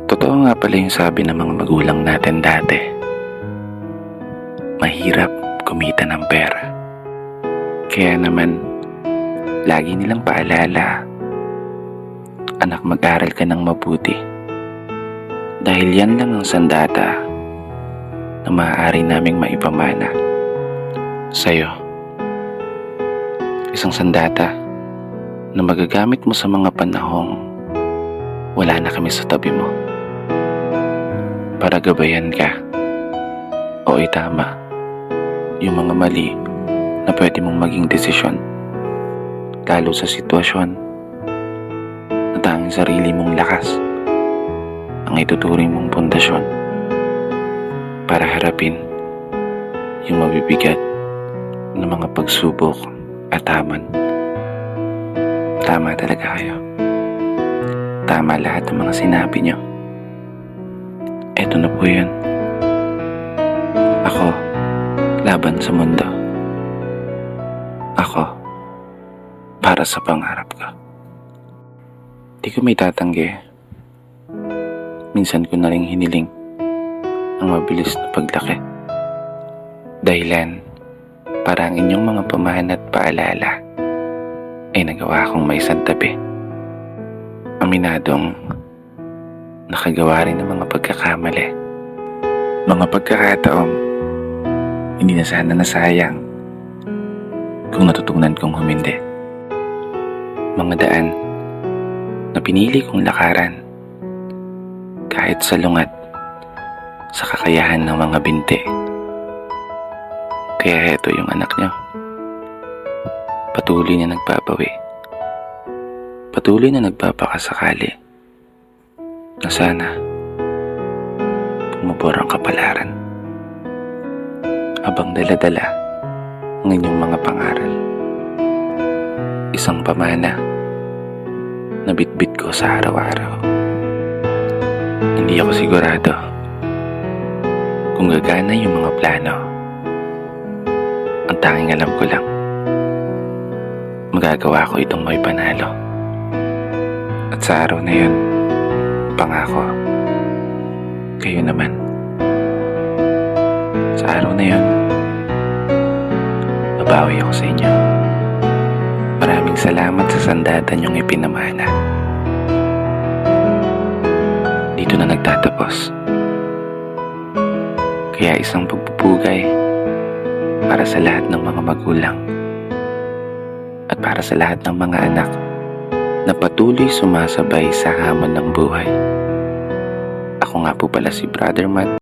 Totoo nga pala yung sabi ng mga magulang natin dati. Mahirap kumita ng pera. Kaya naman, lagi nilang paalala, anak, mag-aral ka ng mabuti. Dahil yan lang ang sandata na maaari naming maipamana sa'yo. Isang sandata na magagamit mo sa mga panahong wala na kami sa tabi mo. Para gabayan ka o itama yung mga mali na pwede mong maging desisyon, lalo sa sitwasyon na tanging sarili mong lakas ang ituturing mong pundasyon para harapin yung mabibigat na mga pagsubok at hamon. Tama talaga kayo. Tama lahat ng mga sinabi nyo. Eto na po yun. Ako, laban sa mundo. Ako, para sa pangarap ko. Di ko may tatanggi. Minsan ko na rin hiniling ang mabilis na paglaki. Dahilan para ang inyong mga pamahan at paalala ay nagawa kong may santabi. Aminadong nakagawa rin ng mga pagkakamali. Mga pagkakataong hindi na sana nasayang kung natutunan kong humindi. Mga daan na pinili kong lakaran kahit salungat sa kakayahan ng mga binti. Kaya heto yung anak nyo. Patuloy na nagbabawi. Patuloy na nagpapakasakali na sana pumabor ang kapalaran habang dala-dala ang inyong mga pangaral. Isang pamana na bitbit ko sa araw-araw. Hindi ako sigurado kung gagana yung mga plano. Ang tanging alam ko lang, magagawa ko itong may panalo. At sa araw na yun, pangako, kayo naman. Sa araw na yun, babawi ako sa inyo. Maraming salamat sa sandata niyong ipinamana. Dito na nagtatapos. Kaya isang pagpupugay para sa lahat ng mga magulang at para sa lahat ng mga anak na patuloy sumasabay sa hamon ng buhay. Ako nga po pala si Brother Matt.